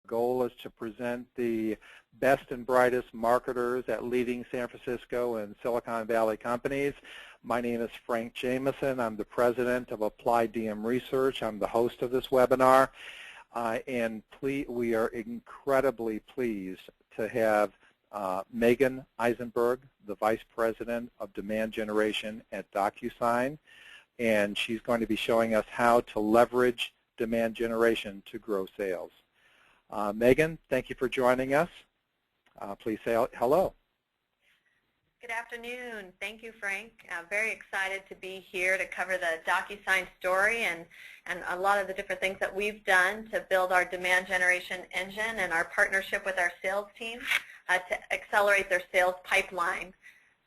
goal is to present the best and brightest marketers at leading San Francisco and Silicon Valley companies. My name is Frank Jameson. I'm the president of Applied DM Research. I'm the host of this webinar. We are incredibly pleased to have Meagen Eisenberg, the Vice President of Demand Generation at DocuSign, and she's going to be showing us how to leverage demand generation to grow sales. Meagen, thank you for joining us. Please say hello. Good afternoon. Thank you, Frank. I'm very excited to be here to cover the DocuSign story and a lot of the different things that we've done to build our demand generation engine and our partnership with our sales team to accelerate their sales pipeline.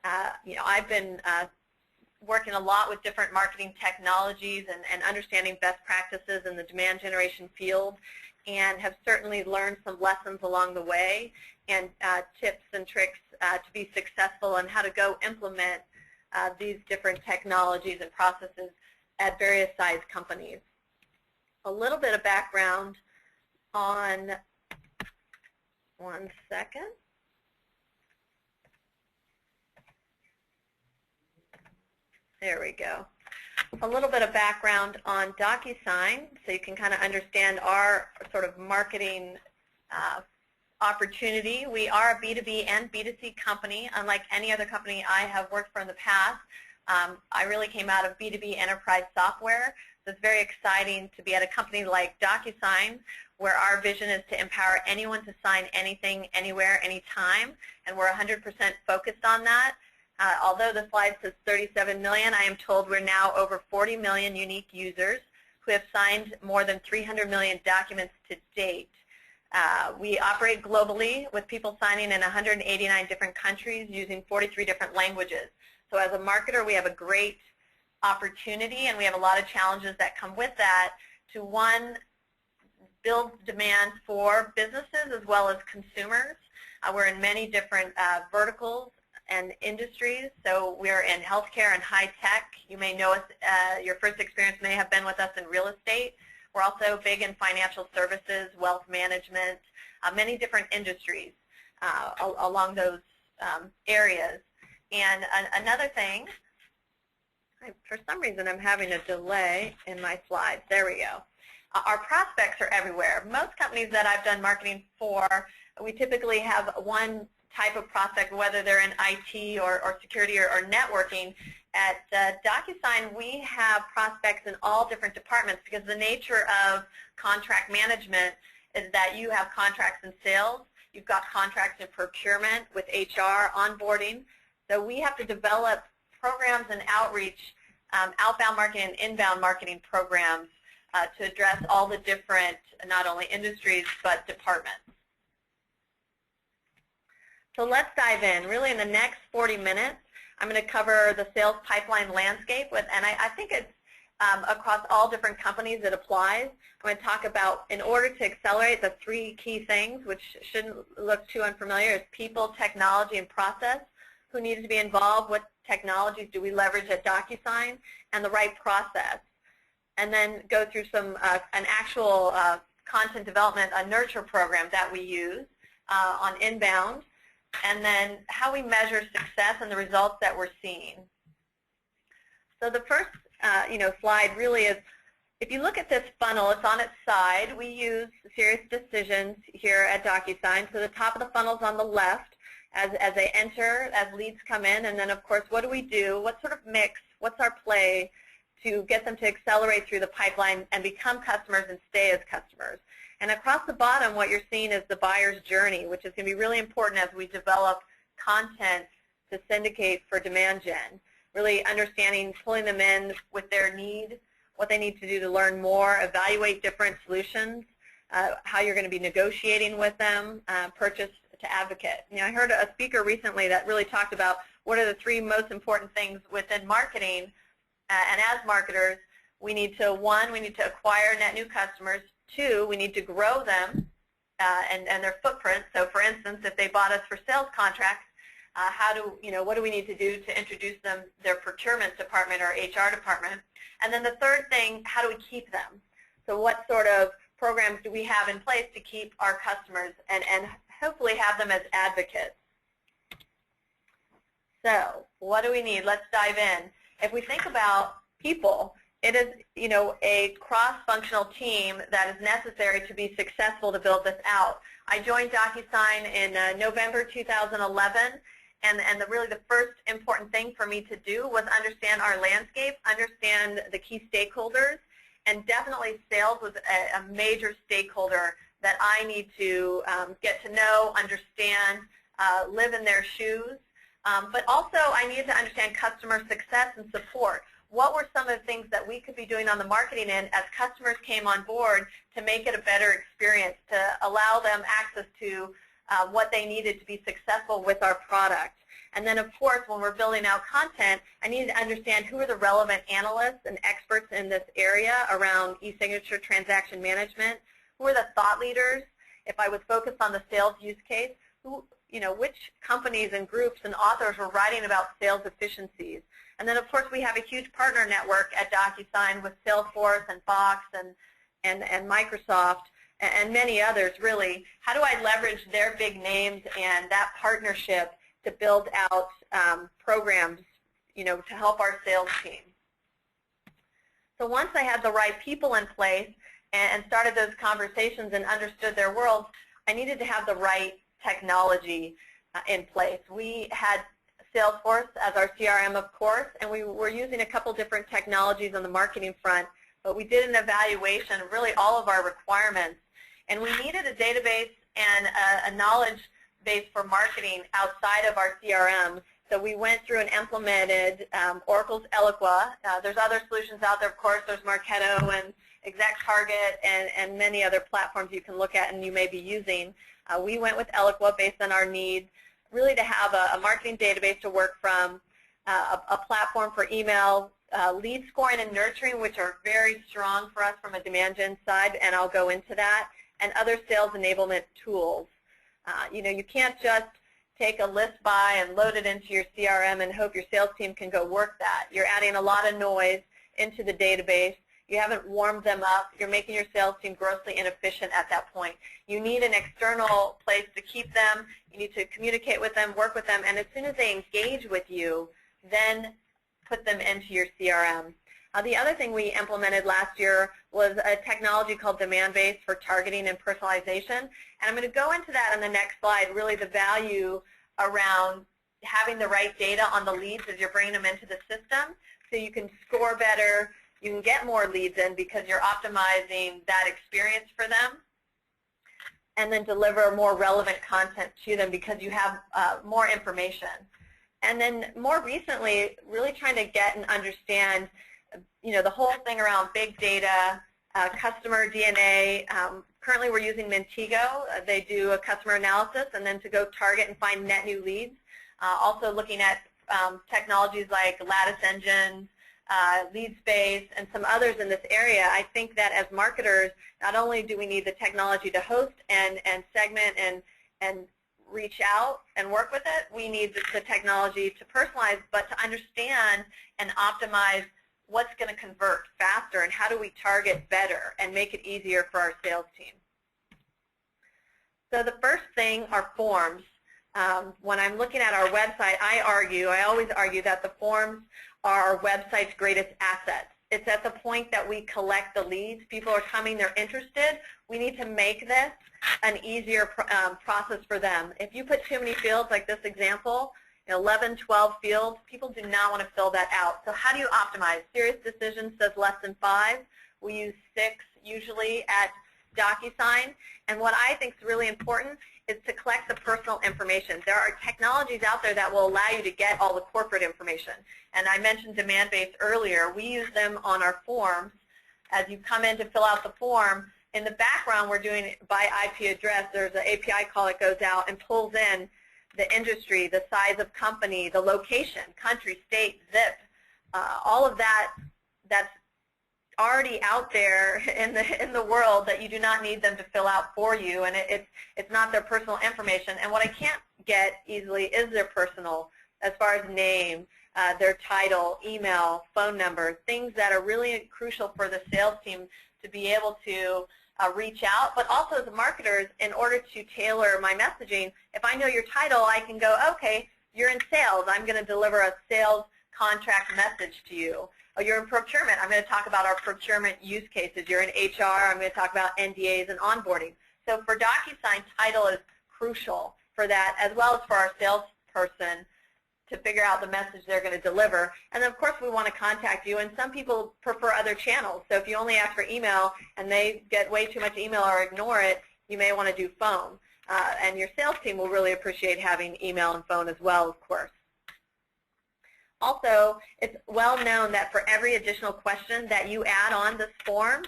I've been working a lot with different marketing technologies and understanding best practices in the demand generation field, and have certainly learned some lessons along the way and tips and tricks to be successful and how to go implement these different technologies and processes at various size companies. A little bit of background on, one second. There we go. A little bit of background on DocuSign so you can kind of understand our sort of marketing opportunity. We are a B2B and B2C company. Unlike any other company I have worked for in the past, I really came out of B2B enterprise software. So it's very exciting to be at a company like DocuSign, where our vision is to empower anyone to sign anything, anywhere, anytime, and we're 100% focused on that. Although the slide says 37 million, I am told we're now over 40 million unique users who have signed more than 300 million documents to date. We operate globally with people signing in 189 different countries using 43 different languages. So as a marketer, we have a great opportunity, and we have a lot of challenges that come with that to, one, build demand for businesses as well as consumers. We're in many different verticals and industries. So we're in healthcare and high tech. You may know us, your first experience may have been with us in real estate. We're also big in financial services, wealth management, many different industries along those areas. And another thing, for some reason I'm having a delay in my slides. There we go. Our prospects are everywhere. Most companies that I've done marketing for, we typically have one type of prospect, whether they're in IT or security or networking. At DocuSign, we have prospects in all different departments because the nature of contract management is that you have contracts in sales, you've got contracts in procurement with HR, onboarding. So we have to develop programs and outreach, outbound marketing and inbound marketing programs to address all the different, not only industries, but departments. So let's dive in. Really, in the next 40 minutes, I'm going to cover the sales pipeline landscape, and I think it's across all different companies it applies. I'm going to talk about, in order to accelerate, the three key things, which shouldn't look too unfamiliar, is people, technology, and process. Who needs to be involved? What technologies do we leverage at DocuSign? And the right process. And then go through some an actual content development, a nurture program that we use on inbound. And then how we measure success and the results that we're seeing. So the first slide really is, if you look at this funnel, it's on its side. We use Serious Decisions here at DocuSign. So the top of the funnel is on the left as they enter, as leads come in. And then, of course, what do we do? What sort of mix? What's our play to get them to accelerate through the pipeline and become customers and stay as customers? And across the bottom, what you're seeing is the buyer's journey, which is going to be really important as we develop content to syndicate for demand gen. Really understanding, pulling them in with their need, what they need to do to learn more, evaluate different solutions, how you're going to be negotiating with them, purchase to advocate. I heard a speaker recently that really talked about what are the three most important things within marketing. And as marketers, we need to, one, we need to acquire net new customers. Two, we need to grow them and their footprint. So, for instance, if they bought us for sales contracts, what do we need to do to introduce them their procurement department or HR department? And then the third thing, how do we keep them? So, what sort of programs do we have in place to keep our customers and hopefully have them as advocates. So what do we need? Let's dive in. If we think about people, it is, a cross-functional team that is necessary to be successful to build this out. I joined DocuSign in November 2011, and really the first important thing for me to do was understand our landscape, understand the key stakeholders, and definitely sales was a major stakeholder that I need to get to know, understand, live in their shoes. But also I needed to understand customer success and support. What were some of the things that we could be doing on the marketing end as customers came on board to make it a better experience, to allow them access to what they needed to be successful with our product. And then, of course, when we're building out content, I needed to understand who are the relevant analysts and experts in this area around e-signature transaction management, who are the thought leaders. If I was focused on the sales use case, which companies and groups and authors were writing about sales efficiencies. And then, of course, we have a huge partner network at DocuSign with Salesforce and Box and Microsoft and many others, really. How do I leverage their big names and that partnership to build out programs, to help our sales team? So once I had the right people in place and started those conversations and understood their worlds, I needed to have the right technology in place. We had Salesforce as our CRM, of course, and we were using a couple different technologies on the marketing front, but we did an evaluation of really all of our requirements, and we needed a database and a knowledge base for marketing outside of our CRM. So we went through and implemented Oracle's Eloqua. There's other solutions out there, of course. There's Marketo and ExactTarget and many other platforms you can look at and you may be using. We went with Eloqua based on our needs, really to have a marketing database to work from, a platform for email, lead scoring and nurturing, which are very strong for us from a demand gen side, and I'll go into that, and other sales enablement tools. You can't just take a list buy and load it into your CRM and hope your sales team can go work that. You're adding a lot of noise into the database. You haven't warmed them up. You're making your sales team grossly inefficient at that point. You need an external place to keep them. You need to communicate with them, work with them, and as soon as they engage with you, then put them into your CRM. The other thing we implemented last year was a technology called Demandbase for targeting and personalization. And I'm going to go into that on the next slide, really the value around having the right data on the leads as you're bringing them into the system so you can score better, you can get more leads in because you're optimizing that experience for them, and then deliver more relevant content to them because you have more information. And then more recently, really trying to get and understand the whole thing around big data, customer DNA. Currently we're using Mentigo. They do a customer analysis and then to go target and find net new leads. Also looking at technologies like Lattice Engine, LeadSpace, and some others in this area. I think that as marketers, not only do we need the technology to host and segment and reach out and work with it, we need the technology to personalize, but to understand and optimize what's going to convert faster and how do we target better and make it easier for our sales team. So the first thing are forms. When I'm looking at our website, I always argue that the forms are our website's greatest asset. It's at the point that we collect the leads. People are coming, they're interested. We need to make this an easier process for them. If you put too many fields, like this example, 11, 12 fields, people do not want to fill that out. So how do you optimize? Serious Decision says less than 5. We use 6 usually at DocuSign. And what I think is really important is to collect the personal information. There are technologies out there that will allow you to get all the corporate information. And I mentioned Demandbase earlier. We use them on our forms. As you come in to fill out the form, in the background we're doing by IP address. There's an API call that goes out and pulls in the industry, the size of company, the location, country, state, zip, all of that that's already out there in the world that you do not need them to fill out for you, and it's not their personal information. And what I can't get easily is their personal, as far as name, their title, email, phone number, things that are really crucial for the sales team to be able to reach out, but also as marketers, in order to tailor my messaging, if I know your title, I can go, okay, you're in sales. I'm going to deliver a sales contract message to you. Oh, you're in procurement. I'm going to talk about our procurement use cases. You're in HR. I'm going to talk about NDAs and onboarding. So for DocuSign, title is crucial for that, as well as for our salesperson to figure out the message they're going to deliver. And then, of course, we want to contact you, and some people prefer other channels. So if you only ask for email and they get way too much email or ignore it, you may want to do phone. And your sales team will really appreciate having email and phone as well, of course. Also, it's well known that for every additional question that you add on this form,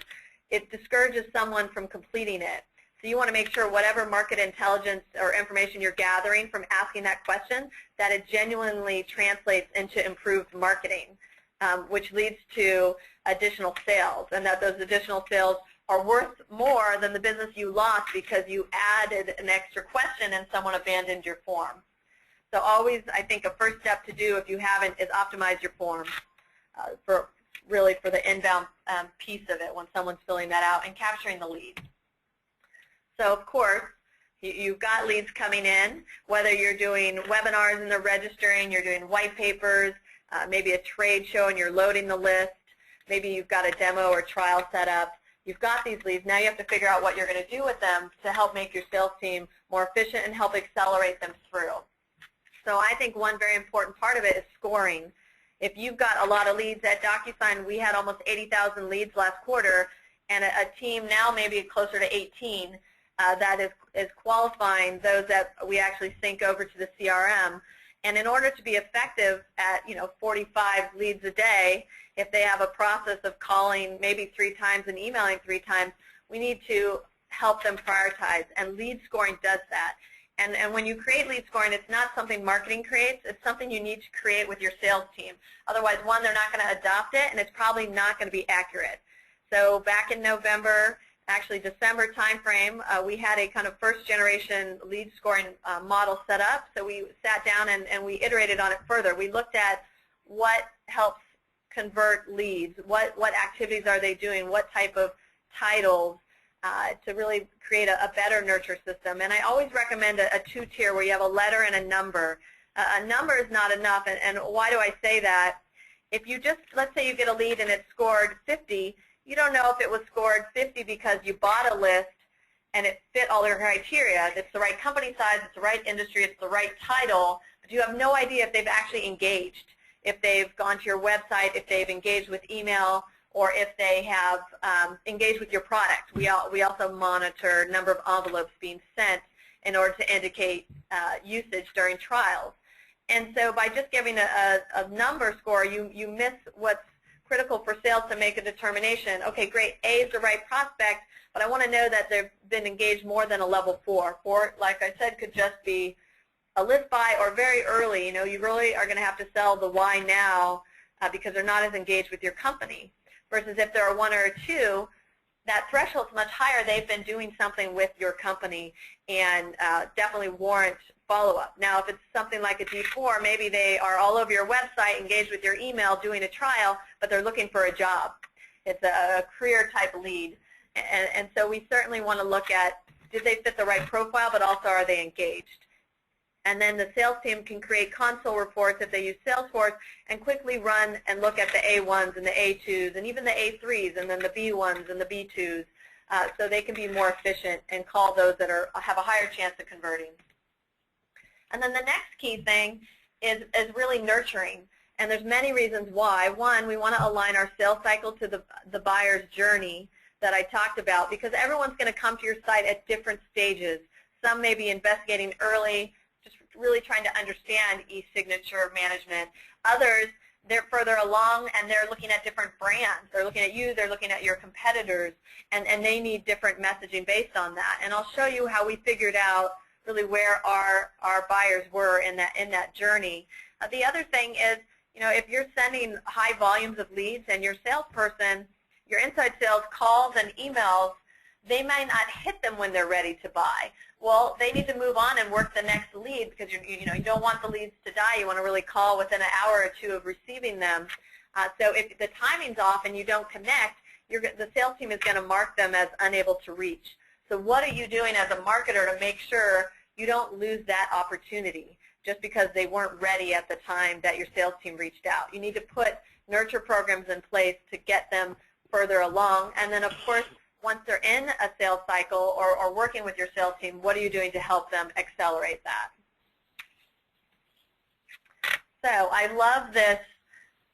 it discourages someone from completing it. So you want to make sure whatever market intelligence or information you're gathering from asking that question, that it genuinely translates into improved marketing, which leads to additional sales, and that those additional sales are worth more than the business you lost because you added an extra question and someone abandoned your form. So always, I think, a first step to do if you haven't is optimize your form for the inbound piece of it when someone's filling that out and capturing the leads. So, of course, you've got leads coming in, whether you're doing webinars and they're registering, you're doing white papers, maybe a trade show and you're loading the list, maybe you've got a demo or trial set up. You've got these leads. Now you have to figure out what you're going to do with them to help make your sales team more efficient and help accelerate them through. So I think one very important part of it is scoring. If you've got a lot of leads at DocuSign, we had almost 80,000 leads last quarter, and a team now maybe closer to 18 that is qualifying those that we actually sync over to the CRM. And in order to be effective at 45 leads a day, if they have a process of calling maybe 3 times and emailing 3 times, we need to help them prioritize, and lead scoring does that. And when you create lead scoring, it's not something marketing creates, it's something you need to create with your sales team. Otherwise, one, they're not going to adopt it, and it's probably not going to be accurate. So back in November, actually December timeframe, we had a kind of first generation lead scoring model set up. So we sat down and we iterated on it further. We looked at what helps convert leads, what activities are they doing, what type of titles, to really create a better nurture system. And I always recommend a 2-tier where you have a letter and a number. A number is not enough, and why do I say that? If you just, let's say you get a lead and it's scored 50, you don't know if it was scored 50 because you bought a list and it fit all your criteria. It's the right company size, it's the right industry, it's the right title, but you have no idea if they've actually engaged, if they've gone to your website, if they've engaged with email, or if they have engaged with your product. We also monitor number of envelopes being sent in order to indicate usage during trials. And so by just giving a number score, you miss what's critical for sales to make a determination. Okay, great, A is the right prospect, but I want to know that they've been engaged more than a level 4. 4, like I said, could just be a list buy or very early. You really are going to have to sell the why now because they're not as engaged with your company. Versus if there are 1 or 2, that threshold's much higher. They've been doing something with your company and definitely warrant follow-up. Now, if it's something like a D4, maybe they are all over your website, engaged with your email, doing a trial, but they're looking for a job. It's a career-type lead. And so we certainly want to look at, did they fit the right profile, but also are they engaged? And then the sales team can create console reports if they use Salesforce and quickly run and look at the A1s and the A2s and even the A3s and then the B1s and the B2s so they can be more efficient and call those that have a higher chance of converting. And then the next key thing is really nurturing. And there's many reasons why. One, we want to align our sales cycle to the buyer's journey that I talked about because everyone's going to come to your site at different stages. Some may be investigating early, just really trying to understand e-signature management. Others, they're further along and they're looking at different brands. They're looking at you, they're looking at your competitors, and they need different messaging based on that. And I'll show you how we figured out really where our buyers were in that journey. The other thing is, if you're sending high volumes of leads and your salesperson, your inside sales calls and emails, they might not hit them when they're ready to buy. Well, they need to move on and work the next lead because you don't want the leads to die. You want to really call within an hour or 2 of receiving them. So if the timing's off and you don't connect, the sales team is going to mark them as unable to reach. So what are you doing as a marketer to make sure you don't lose that opportunity just because they weren't ready at the time that your sales team reached out? You need to put nurture programs in place to get them further along. And then, of course, once they're in a sales cycle or working with your sales team, what are you doing to help them accelerate that? So I love this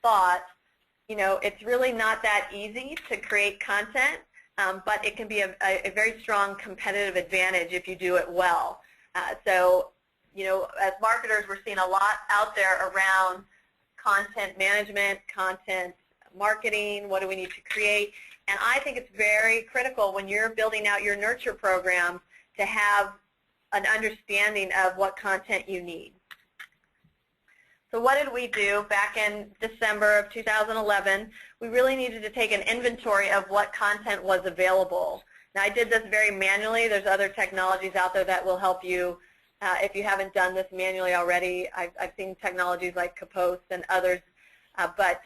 thought. You know, it's really not that easy to create content, but it can be a very strong competitive advantage if you do it well. So, you know, as marketers, we're seeing a lot out there around content management, content marketing, what do we need to create. And I think it's very critical when you're building out your nurture program to have an understanding of what content you need. So what did we do back in December of 2011? We really needed to take an inventory of what content was available. Now, I did this very manually. There's other technologies out there that will help you if you haven't done this manually already. I've seen technologies like Cadence and others, but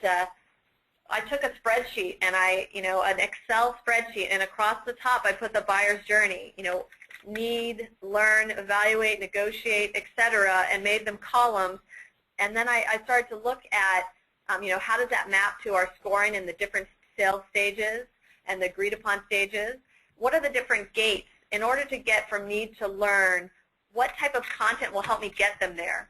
I took a spreadsheet and an Excel spreadsheet, and across the top I put the buyer's journey, need, learn, evaluate, negotiate, etc., and made them columns. And then I started to look at, how does that map to our scoring in the different sales stages and the agreed upon stages? What are the different gates in order to get from need to learn? What type of content will help me get them there?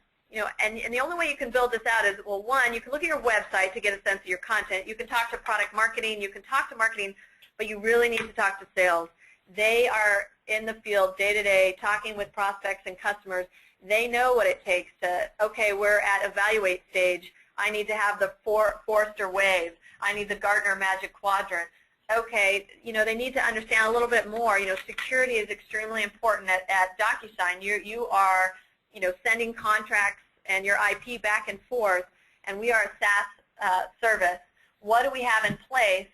And the only way you can build this out is, well, one, you can look at your website to get a sense of your content. You can talk to product marketing. You can talk to marketing, but you really need to talk to sales. They are in the field day to day talking with prospects and customers. They know what it takes to, okay, we're at evaluate stage. I need to have the Forrester Wave. I need the Gartner Magic Quadrant. Okay, they need to understand a little bit more. Security is extremely important at DocuSign. You are, sending contracts and your IP back and forth, and we are a SaaS service. What do we have in place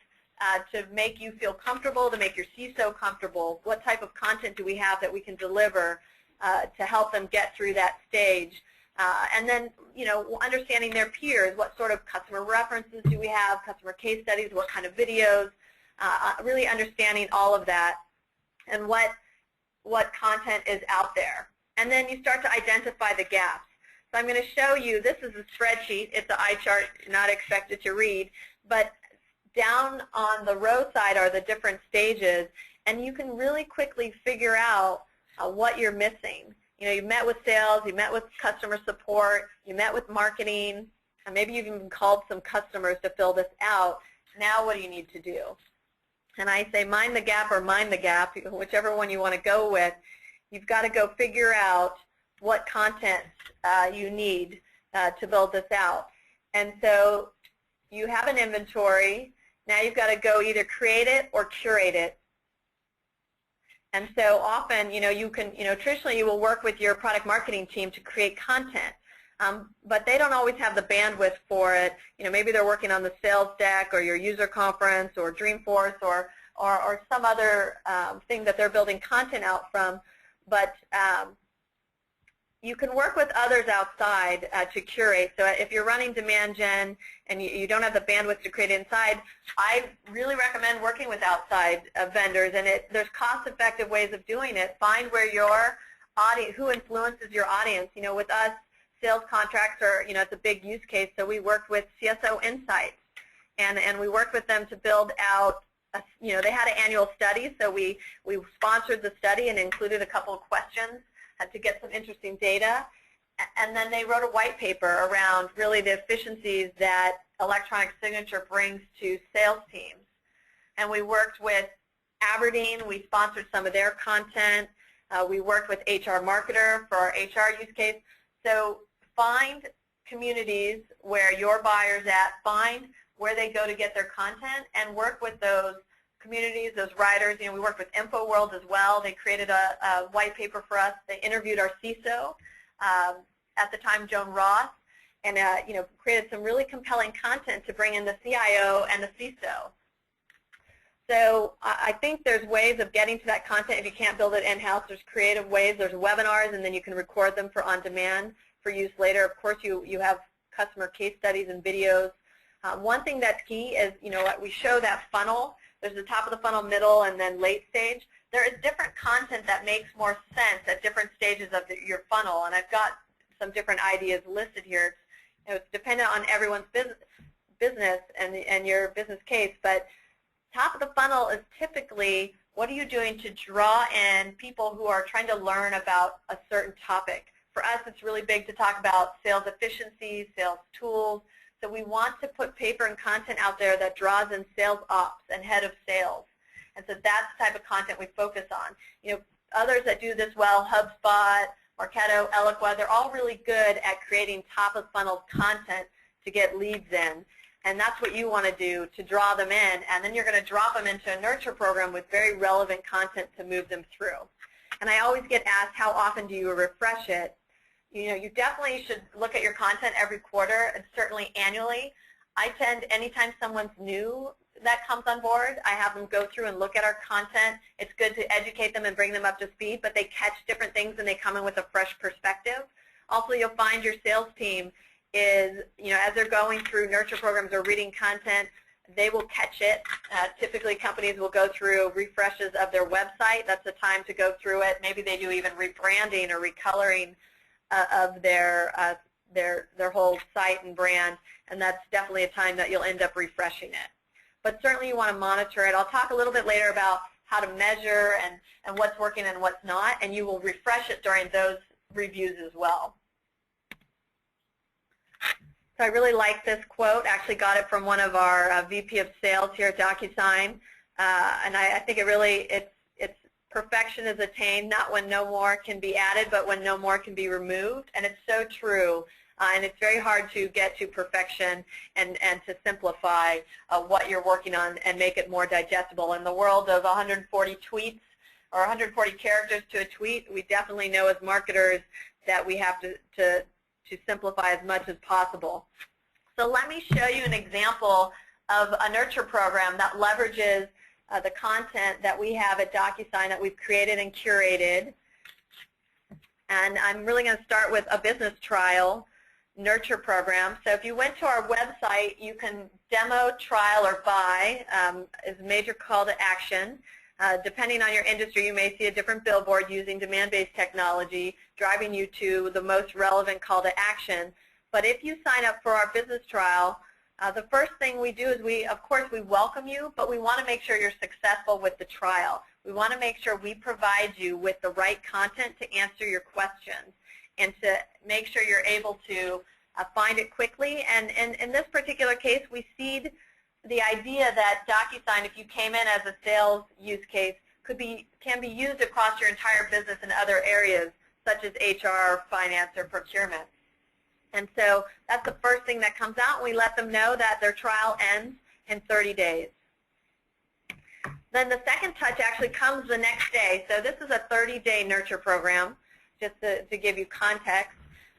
to make you feel comfortable, to make your CISO comfortable? What type of content do we have that we can deliver to help them get through that stage? And then, understanding their peers, what sort of customer references do we have, customer case studies, what kind of videos, really understanding all of that and what content is out there. And then you start to identify the gaps. So I'm going to show you, this is a spreadsheet. It's an eye chart, not expected to read, but down on the row side are the different stages, and you can really quickly figure out what you're missing. You met with sales, you met with customer support, you met with marketing, and maybe you've even called some customers to fill this out. Now what do you need to do? And I say mind the gap or mind the gap, whichever one you want to go with. You've got to go figure out what content you need to build this out. And so you have an inventory. Now you've got to go either create it or curate it. And so often, you can, traditionally you will work with your product marketing team to create content, but they don't always have the bandwidth for it. Maybe they're working on the sales deck or your user conference or Dreamforce or some other thing that they're building content out from. But you can work with others outside to curate. So if you're running demand gen and you don't have the bandwidth to create inside, I really recommend working with outside vendors. And there's cost-effective ways of doing it. Find where your audience, who influences your audience. With us, sales contracts are, it's a big use case. So we worked with CSO Insights, and we worked with them to build out. They had an annual study, so we sponsored the study and included a couple of questions to get some interesting data. And then they wrote a white paper around really the efficiencies that electronic signature brings to sales teams. And we worked with Aberdeen. We sponsored some of their content. We worked with HR Marketer for our HR use case. So find communities where your buyer's at, find where they go to get their content, and work with those communities, those writers. We worked with InfoWorld as well. They created a white paper for us. They interviewed our CISO, at the time Joan Ross, and created some really compelling content to bring in the CIO and the CISO. So I think there's ways of getting to that content. If you can't build it in-house, there's creative ways. There's webinars, and then you can record them for on-demand for use later. Of course, you have customer case studies and videos. One thing that's key is, we show that funnel There's the top of the funnel, middle, and then late stage. There is different content that makes more sense at different stages of your funnel, and I've got some different ideas listed here. It's dependent on everyone's business and your business case, but top of the funnel is typically what are you doing to draw in people who are trying to learn about a certain topic. For us, it's really big to talk about sales efficiency, sales tools. So we want to put paper and content out there that draws in sales ops and head of sales. And so that's the type of content we focus on. You know, others that do this well, HubSpot, Marketo, Eloqua, they're all really good at creating top of funnel content to get leads in. And that's what you want to do to draw them in. And then you're going to drop them into a nurture program with very relevant content to move them through. And I always get asked, how often do you refresh it? You know, you definitely should look at your content every quarter and certainly annually. I tend, anytime someone's new that comes on board, I have them go through and look at our content. It's good to educate them and bring them up to speed, but they catch different things and they come in with a fresh perspective. Also, you'll find your sales team is, you know, as they're going through nurture programs or reading content, they will catch it. Typically, companies will go through refreshes of their website. That's the time to go through it. Maybe they do even rebranding or recoloring of their whole site and brand, and that's definitely a time that you'll end up refreshing it. But certainly you want to monitor it. I'll talk a little bit later about how to measure and what's working and what's not, and you will refresh it during those reviews as well. So I really like this quote. I actually got it from one of our VP of Sales here at DocuSign, and I think it really, it's perfection is attained not when no more can be added, but when no more can be removed, and it's so true. And it's very hard to get to perfection and to simplify what you're working on and make it more digestible. In the world of 140 tweets or 140 characters to a tweet, we definitely know as marketers that we have to simplify as much as possible. So let me show you an example of a nurture program that leverages the content that we have at DocuSign that we've created and curated. And I'm really going to start with a business trial nurture program. So if you went to our website, you can demo, trial, or buy is a major call to action. Depending on your industry, you may see a different billboard using demand-based technology driving you to the most relevant call to action. But if you sign up for our business trial, the first thing we do is of course, we welcome you, but we want to make sure you're successful with the trial. We want to make sure we provide you with the right content to answer your questions and to make sure you're able to find it quickly. And in this particular case, we seed the idea that DocuSign, if you came in as a sales use case, can be used across your entire business in other areas, such as HR, finance, or procurement. And so that's the first thing that comes out. We let them know that their trial ends in 30 days. Then the second touch actually comes the next day. So this is a 30-day nurture program, just to give you context.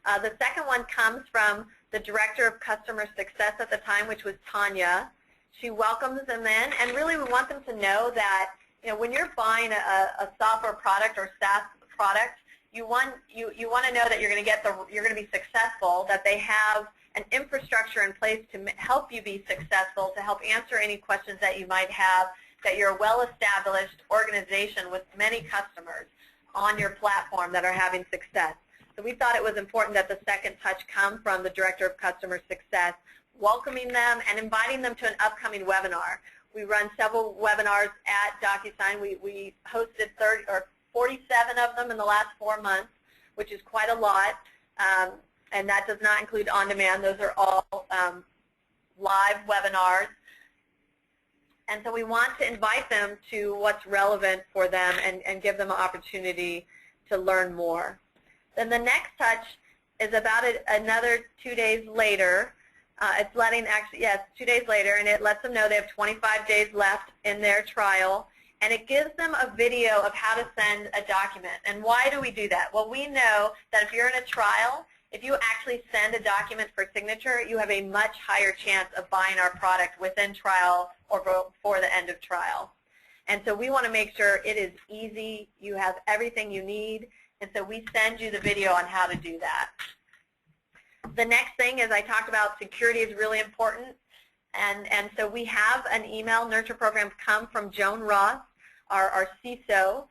The second one comes from the Director of Customer Success at the time, which was Tanya. She welcomes them in, and really we want them to know that, you know, when you're buying a software product or SaaS product, you want to know that you're going to be successful, that they have an infrastructure in place to help you be successful, to help answer any questions that you might have, that you're a well-established organization with many customers on your platform that are having success. So we thought it was important that the second touch come from the Director of Customer Success, welcoming them and inviting them to an upcoming webinar. We run several webinars at DocuSign. We hosted 47 of them in the last 4 months, which is quite a lot, and that does not include on-demand. Those are all live webinars. And so we want to invite them to what's relevant for them and give them an opportunity to learn more. Then the next touch is about another 2 days later. It's letting, actually, yes, 2 days later, and it lets them know they have 25 days left in their trial. And it gives them a video of how to send a document. And why do we do that? Well, we know that if you're in a trial, if you actually send a document for signature, you have a much higher chance of buying our product within trial or before the end of trial. And so we want to make sure it is easy, you have everything you need, and so we send you the video on how to do that. The next thing, as I talked about, security is really important. And so we have an email nurture program come from Joan Ross, our CISO,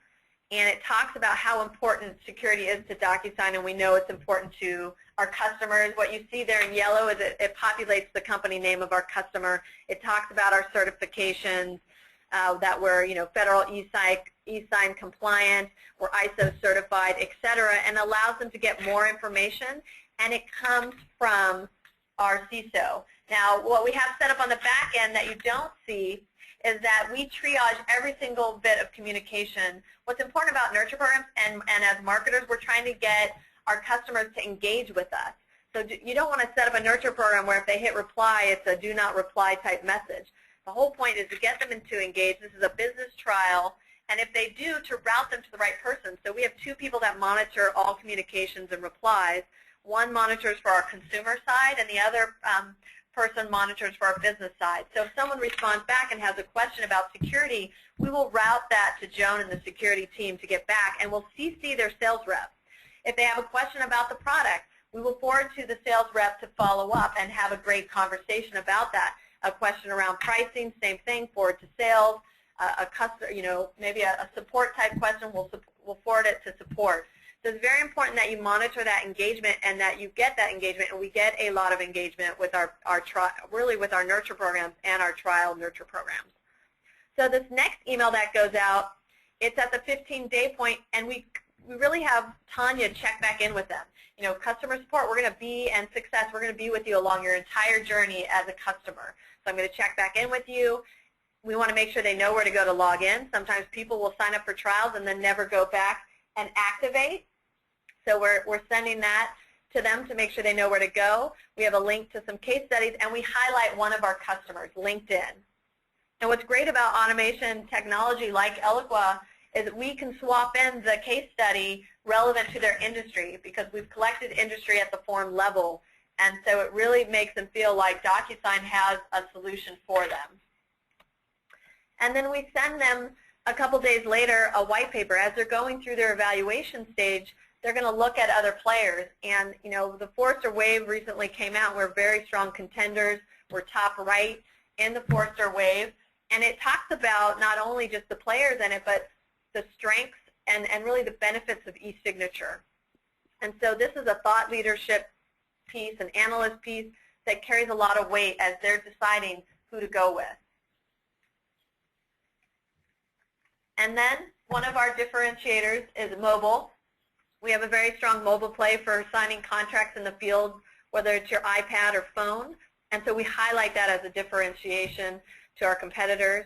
and it talks about how important security is to DocuSign, and we know it's important to our customers. What you see there in yellow is it populates the company name of our customer. It talks about our certifications, that we're, federal e-sign compliant, we're ISO certified, etc., and allows them to get more information, and it comes from our CISO. Now, what we have set up on the back end that you don't see is that we triage every single bit of communication. What's important about nurture programs, and as marketers, we're trying to get our customers to engage with us. So you don't want to set up a nurture program where if they hit reply, it's a do not reply type message. The whole point is to get them to engage. This is a business trial, and if they do, to route them to the right person. So we have two people that monitor all communications and replies. One monitors for our consumer side, and the other person monitors for our business side. So if someone responds back and has a question about security, we will route that to Joan and the security team to get back, and we'll CC their sales rep. If they have a question about the product, we will forward to the sales rep to follow up and have a great conversation about that. A question around pricing, same thing, forward to sales. A customer, maybe a support type question, we'll forward it to support. So it's very important that you monitor that engagement and that you get that engagement, and we get a lot of engagement with really with our nurture programs and our trial nurture programs. So this next email that goes out, it's at the 15-day point, and we really have Tanya check back in with them. Customer support, we're going to be, and success, we're going to be with you along your entire journey as a customer. So I'm going to check back in with you. We want to make sure they know where to go to log in. Sometimes people will sign up for trials and then never go back and activate. So we're sending that to them to make sure they know where to go. We have a link to some case studies, and we highlight one of our customers, LinkedIn. And what's great about automation technology like Eloqua is that we can swap in the case study relevant to their industry because we've collected industry at the form level, and so it really makes them feel like DocuSign has a solution for them. And then we send them a couple days later a white paper. As they're going through their evaluation stage, they're going to look at other players. And the Forrester Wave recently came out. We're very strong contenders. We're top right in the Forrester Wave. And it talks about not only just the players in it, but the strengths and really the benefits of e-signature. And so this is a thought leadership piece, an analyst piece that carries a lot of weight as they're deciding who to go with. And then one of our differentiators is mobile. We have a very strong mobile play for signing contracts in the field, whether it's your iPad or phone. And so we highlight that as a differentiation to our competitors.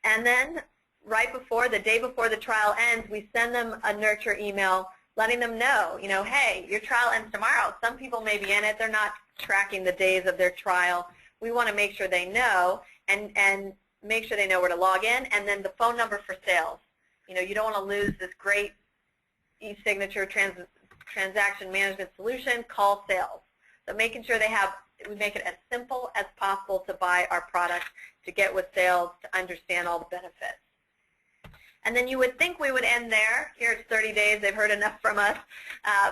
And then right before, the day before the trial ends, we send them a nurture email letting them know, hey, your trial ends tomorrow. Some people may be in it. They're not tracking the days of their trial. We want to make sure they know and make sure they know where to log in, and then the phone number for sales. You don't want to lose this great e-signature transaction management solution. Call sales. So making sure we make it as simple as possible to buy our product, to get with sales, to understand all the benefits. And then you would think we would end there. Here it's 30 days. They've heard enough from us.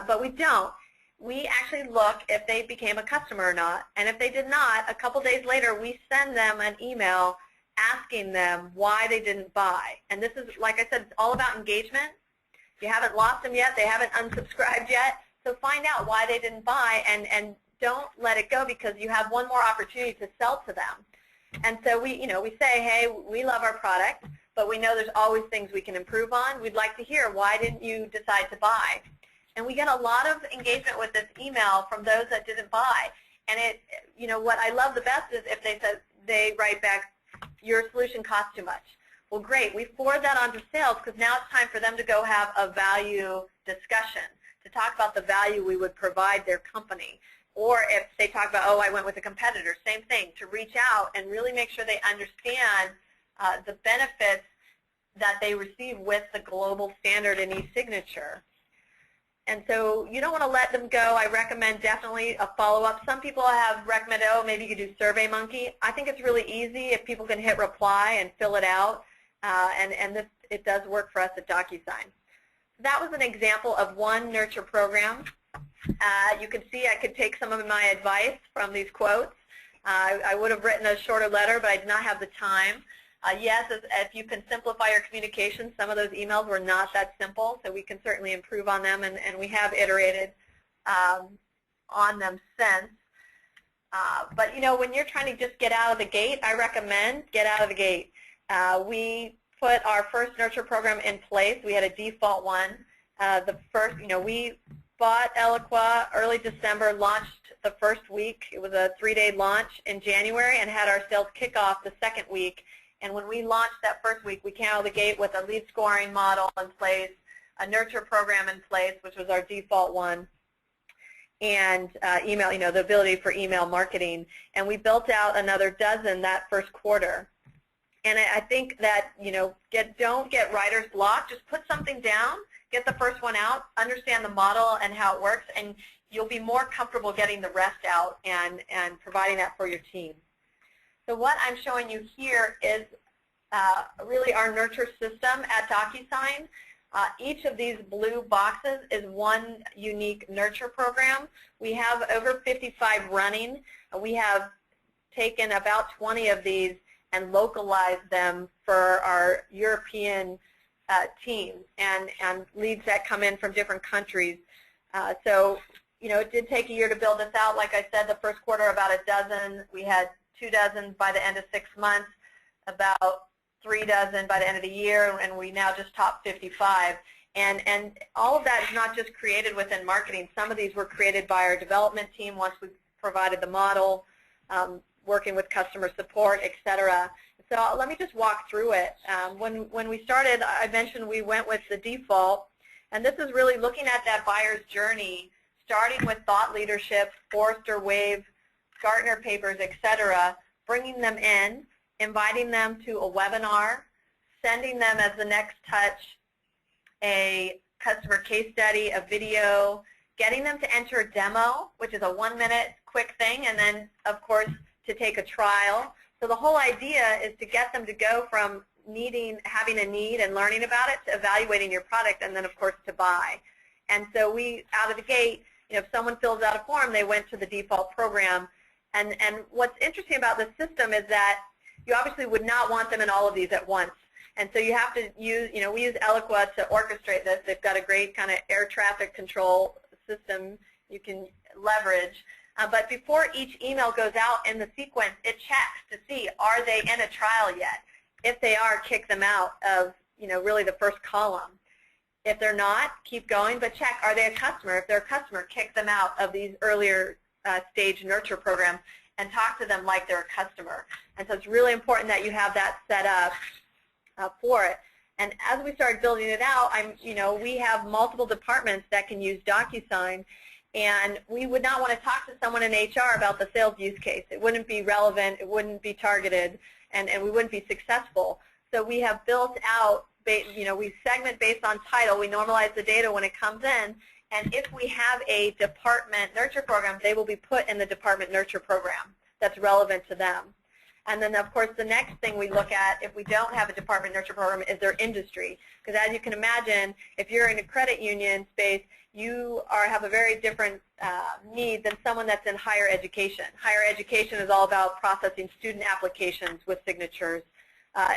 But we don't. We actually look if they became a customer or not. And if they did not, a couple days later, we send them an email asking them why they didn't buy. And this is, like I said, it's all about engagement. You haven't lost them yet. They haven't unsubscribed yet. So find out why they didn't buy, and don't let it go, because you have one more opportunity to sell to them. And so we say, hey, we love our product, but we know there's always things we can improve on. We'd like to hear, why didn't you decide to buy? And we get a lot of engagement with this email from those that didn't buy. And what I love the best is if they write back, your solution costs too much. Well, great. We forward that on to sales, because now it's time for them to go have a value discussion, to talk about the value we would provide their company. Or if they talk about, oh, I went with a competitor, same thing, to reach out and really make sure they understand the benefits that they receive with the global standard in e-signature. And so you don't want to let them go. I recommend definitely a follow-up. Some people have recommended, oh, maybe you could do SurveyMonkey. I think it's really easy if people can hit reply and fill it out, and it does work for us at DocuSign. That was an example of one nurture program. You can see I could take some of my advice from these quotes. I would have written a shorter letter, but I did not have the time. Yes, if you can simplify your communication, some of those emails were not that simple, so we can certainly improve on them, and we have iterated on them since. But, you know, when you're trying to just get out of the gate, I recommend get out of the gate. We put our first nurture program in place. We had a default one. The first, you know, we bought Eloqua early December, launched the first week. It was a 3-day launch in January, and had our sales kickoff the second week. And when we launched that first week, we came out of the gate with a lead scoring model in place, a nurture program in place, which was our default one, and email, you know, the ability for email marketing. And we built out another dozen that first quarter. And I think that, you know, don't get writer's block. Just put something down, get the first one out, understand the model and how it works, and you'll be more comfortable getting the rest out and providing that for your team. So what I'm showing you here is really our nurture system at DocuSign. Each of these blue boxes is one unique nurture program. We have over 55 running. We have taken about 20 of these and localized them for our European team and leads that come in from different countries. So, you know, it did take a year to build this out. Like I said, the first quarter about a dozen. We had 2 dozen by the end of 6 months, about 3 dozen by the end of the year, and we now just topped 55. And all of that is not just created within marketing. Some of these were created by our development team once we provided the model, working with customer support, etc. So let me just walk through it. When we started, I mentioned we went with the default, and this is really looking at that buyer's journey, starting with thought leadership, Forrester Wave, Gartner papers, etc., bringing them in, inviting them to a webinar, sending them as the next touch a customer case study, a video, getting them to enter a demo, which is a 1-minute quick thing, and then, of course, to take a trial. So the whole idea is to get them to go from having a need and learning about it to evaluating your product, and then, of course, to buy. And so we, out of the gate, you know, if someone fills out a form, they went to the default program. And what's interesting about this system is that you obviously would not want them in all of these at once. And so you have to use, you know, we use Eloqua to orchestrate this. They've got a great kind of air traffic control system you can leverage. But before each email goes out in the sequence, it checks to see, are they in a trial yet? If they are, kick them out of, you know, really the first column. If they're not, keep going, but check, are they a customer? If they're a customer, kick them out of these earlier stage nurture programs and talk to them like they're a customer. And so it's really important that you have that set up for it. And as we started building it out, you know, we have multiple departments that can use DocuSign, and we would not want to talk to someone in HR about the sales use case. It wouldn't be relevant, it wouldn't be targeted, and we wouldn't be successful. So we have built out, you know, we segment based on title. We normalize the data when it comes in, and if we have a department nurture program, they will be put in the department nurture program that's relevant to them. And then, of course, the next thing we look at, if we don't have a department nurture program, is their industry. Because as you can imagine, if you're in a credit union space, you have a very different need than someone that's in higher education. Higher education is all about processing student applications with signatures.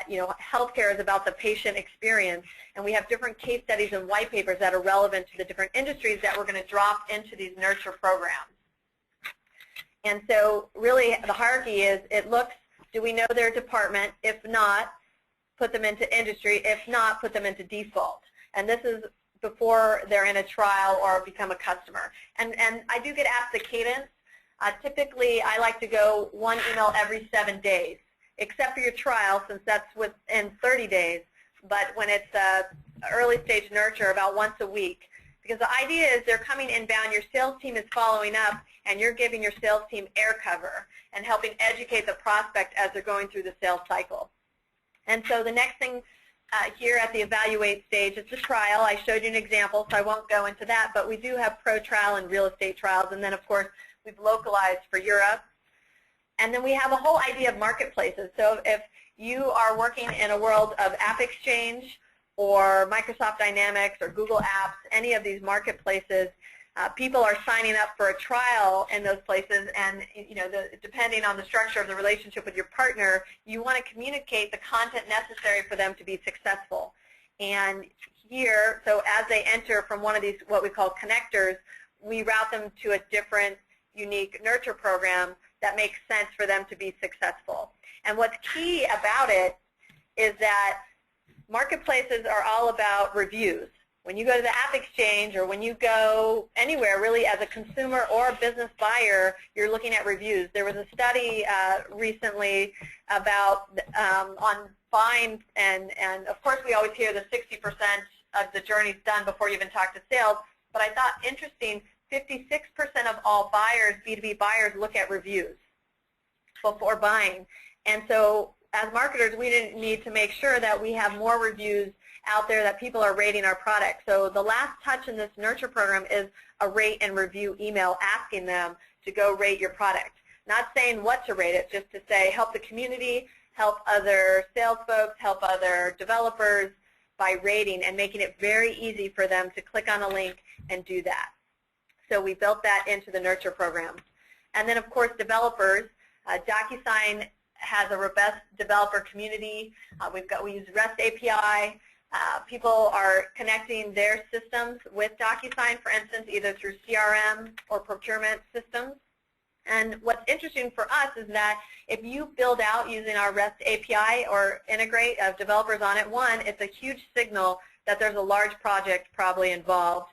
You know, healthcare is about the patient experience, and we have different case studies and white papers that are relevant to the different industries that we're going to drop into these nurture programs. And so really the hierarchy is, it looks, do we know their department? If not, put them into industry. If not, put them into default. And this is before they're in a trial or become a customer. And I do get asked the cadence. Typically, I like to go 1 email every 7 days, except for your trial, since that's within 30 days. But when it's early stage nurture, about once a week. Because the idea is they're coming inbound, your sales team is following up, and you're giving your sales team air cover and helping educate the prospect as they're going through the sales cycle. And so the next thing here at the evaluate stage is the trial. I showed you an example, so I won't go into that, but we do have pro trial and real estate trials, and then, of course, we've localized for Europe. And then we have a whole idea of marketplaces. So if you are working in a world of App Exchange or Microsoft Dynamics or Google Apps, any of these marketplaces, people are signing up for a trial in those places, and depending on the structure of the relationship with your partner, you want to communicate the content necessary for them to be successful. And here, so as they enter from one of these what we call connectors, we route them to a different unique nurture program that makes sense for them to be successful. And what's key about it is that marketplaces are all about reviews. When you go to the App Exchange or when you go anywhere really as a consumer or a business buyer, you're looking at reviews. There was a study recently about on buying, and of course we always hear the 60% of the journey's done before you even talk to sales, but I thought interesting, 56% of all buyers, B2B buyers, look at reviews before buying. And so as marketers, we didn't need to make sure that we have more reviews out there that people are rating our product. So the last touch in this nurture program is a rate and review email asking them to go rate your product. Not saying what to rate it, just to say help the community, help other sales folks, help other developers by rating and making it very easy for them to click on a link and do that. So we built that into the nurture program. And then of course developers, DocuSign has a robust developer community. We use REST API. People are connecting their systems with DocuSign, for instance, either through CRM or procurement systems. And what's interesting for us is that if you build out using our REST API or integrate developers on it, one, it's a huge signal that there's a large project probably involved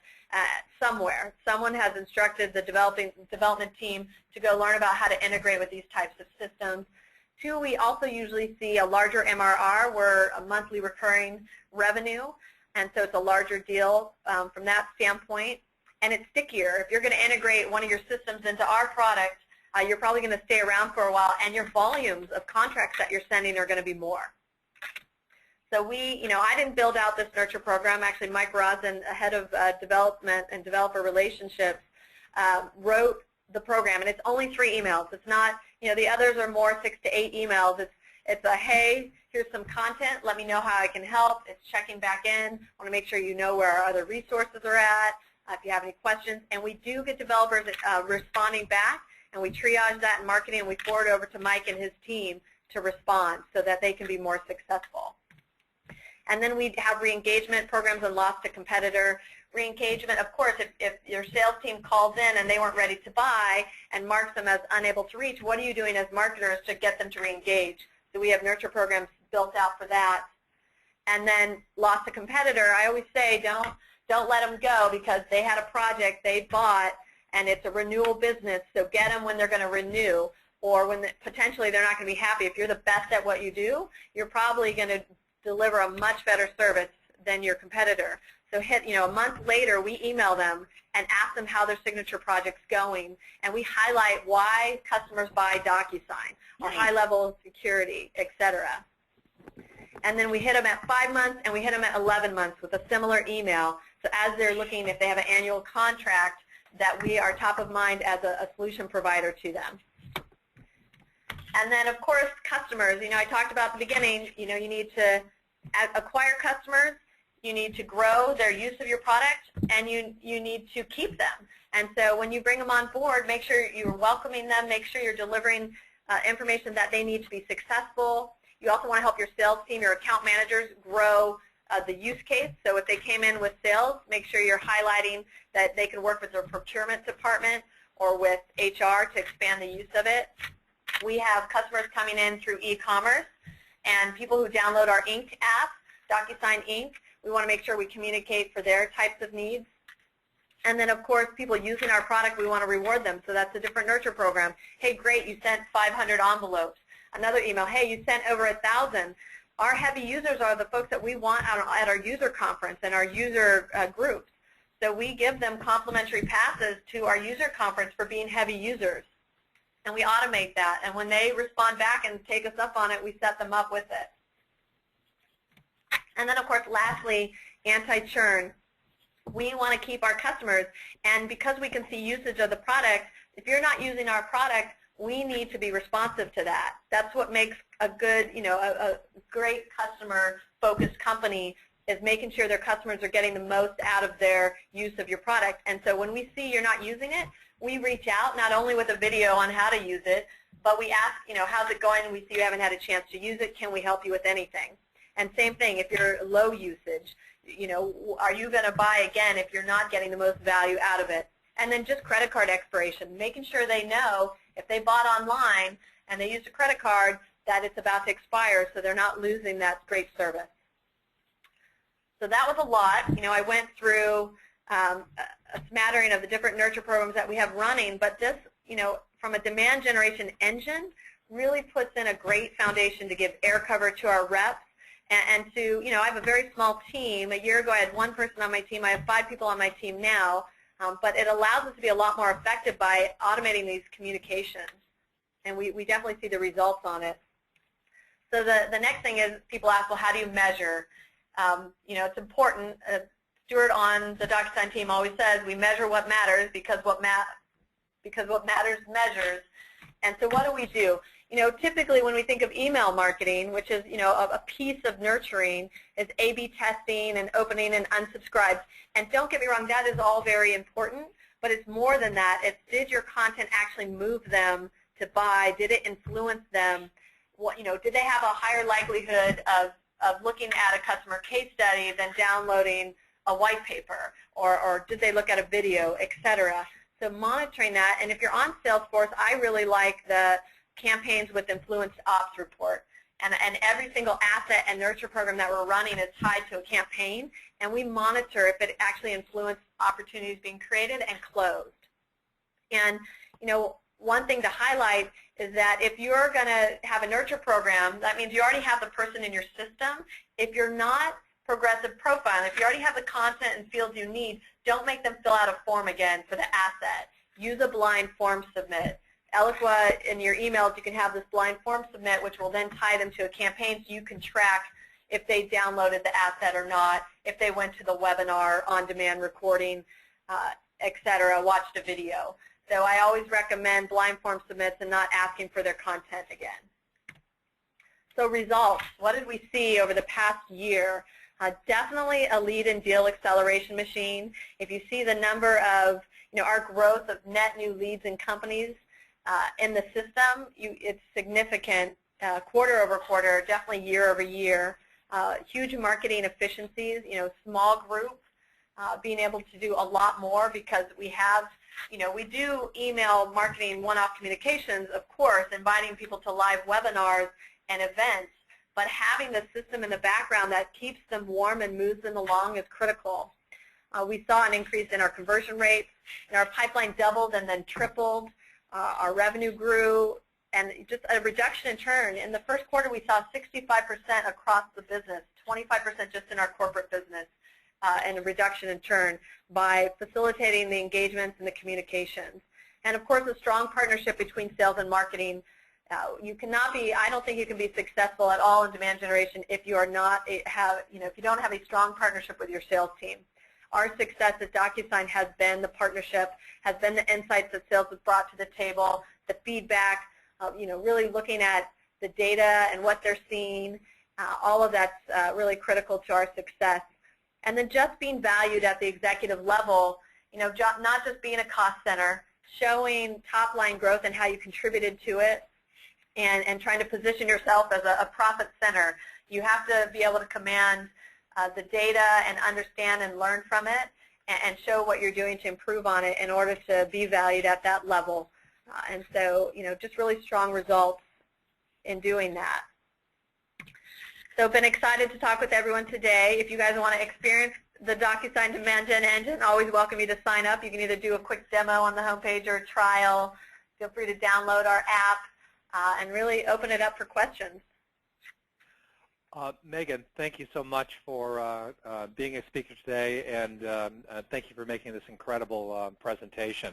somewhere. Someone has instructed the development team to go learn about how to integrate with these types of systems. Two, we also usually see a larger MRR, we're a monthly recurring revenue, and so it's a larger deal from that standpoint, and it's stickier. If you're going to integrate one of your systems into our product, you're probably going to stay around for a while, and your volumes of contracts that you're sending are going to be more. So I didn't build out this nurture program. Actually, Mike Rosen, head of development and developer relationships, wrote the program, and it's only 3 emails. It's not, the others are more 6 to 8 emails. It's a, hey, here's some content, let me know how I can help. It's checking back in. I want to make sure you know where our other resources are at, if you have any questions. And we do get developers responding back, and we triage that in marketing, and we forward over to Mike and his team to respond so that they can be more successful. And then we have re-engagement programs and loss to competitor. Re-engagement, of course, if your sales team calls in and they weren't ready to buy and marks them as unable to reach, what are you doing as marketers to get them to re-engage? So we have nurture programs built out for that. And then loss to competitor, I always say don't let them go because they had a project they bought and it's a renewal business, so get them when they're going to renew, or when potentially they're not going to be happy. If you're the best at what you do, you're probably going to deliver a much better service than your competitor. So a month later, we email them and ask them how their signature project's going, and we highlight why customers buy DocuSign, or high level of security, etc. And then we hit them at 5 months, and we hit them at 11 months with a similar email. So as they're looking, if they have an annual contract, that we are top of mind as a solution provider to them. And then, of course, customers. I talked about at the beginning, you need to acquire customers, you need to grow their use of your product, and you need to keep them. And so when you bring them on board, make sure you're welcoming them, make sure you're delivering information that they need to be successful. You also want to help your sales team, your account managers, grow the use case. So if they came in with sales, make sure you're highlighting that they can work with their procurement department or with HR to expand the use of it. We have customers coming in through e-commerce and people who download our Inc. app, DocuSign Inc. We want to make sure we communicate for their types of needs. And then, of course, people using our product, we want to reward them. So that's a different nurture program. Hey, great, you sent 500 envelopes. Another email, hey, you sent over 1,000. Our heavy users are the folks that we want at our user conference and our user groups. So we give them complimentary passes to our user conference for being heavy users. And we automate that. And when they respond back and take us up on it, we set them up with it. And then, of course, lastly, anti-churn. We want to keep our customers. And because we can see usage of the product, if you're not using our product, we need to be responsive to that. That's what makes a good, a great customer-focused company is making sure their customers are getting the most out of their use of your product. And so when we see you're not using it, we reach out not only with a video on how to use it, but we ask, how's it going? We see you haven't had a chance to use it. Can we help you with anything? And same thing, if you're low usage, are you going to buy again if you're not getting the most value out of it? And then just credit card expiration, making sure they know if they bought online and they used a credit card that it's about to expire, so they're not losing that great service. So that was a lot. I went through a smattering of the different nurture programs that we have running, but this, from a demand generation engine, really puts in a great foundation to give air cover to our reps and to, I have a very small team. A year ago I had one person on my team. I have 5 people on my team now, but it allows us to be a lot more effective by automating these communications, and we definitely see the results on it. So the next thing is people ask, well, how do you measure? It's important. Stuart on the DocuSign team always says we measure what matters because what matters measures. And so what do? Typically when we think of email marketing, which is a piece of nurturing, is A/B testing and opening and unsubscribes. And don't get me wrong, that is all very important, but it's more than that. It's did your content actually move them to buy? Did it influence them? Did they have a higher likelihood of looking at a customer case study than downloading a white paper, or did they look at a video, etc. So monitoring that, and if you're on Salesforce, I really like the campaigns with influenced ops report. And every single asset and nurture program that we're running is tied to a campaign, and we monitor if it actually influenced opportunities being created and closed. And one thing to highlight is that if you're going to have a nurture program, that means you already have the person in your system. If you're not progressive profile, if you already have the content and fields you need, don't make them fill out a form again for the asset. Use a blind form submit. Eloqua, in your emails, you can have this blind form submit, which will then tie them to a campaign so you can track if they downloaded the asset or not, if they went to the webinar, on-demand recording, etc., watched a video. So I always recommend blind form submits and not asking for their content again. So results, what did we see over the past year? Definitely a lead and deal acceleration machine. If you see the number of, our growth of net new leads and companies in the system, it's significant quarter over quarter, definitely year over year. Huge marketing efficiencies, small group, being able to do a lot more because we have, we do email marketing one-off communications, of course, inviting people to live webinars and events, but having the system in the background that keeps them warm and moves them along is critical. We saw an increase in our conversion rates, and our pipeline doubled and then tripled. Our revenue grew, and just a reduction in churn. In the first quarter, we saw 65% across the business, 25% just in our corporate business, and a reduction in churn by facilitating the engagements and the communications. And of course, a strong partnership between sales and marketing. You cannot be, I don't think you can be successful at all in demand generation if you are not if you don't have a strong partnership with your sales team. Our success at DocuSign has been the partnership, has been the insights that sales has brought to the table, the feedback, really looking at the data and what they're seeing. All of that's really critical to our success. And then just being valued at the executive level, not just being a cost center, showing top-line growth and how you contributed to it, and trying to position yourself as a profit center. You have to be able to command the data and understand and learn from it and show what you're doing to improve on it in order to be valued at that level. And so, just really strong results in doing that. So I've been excited to talk with everyone today. If you guys want to experience the DocuSign Demand Gen engine, always welcome you to sign up. You can either do a quick demo on the homepage or a trial. Feel free to download our app and really open it up for questions. Meagen, thank you so much for being a speaker today, and thank you for making this incredible presentation.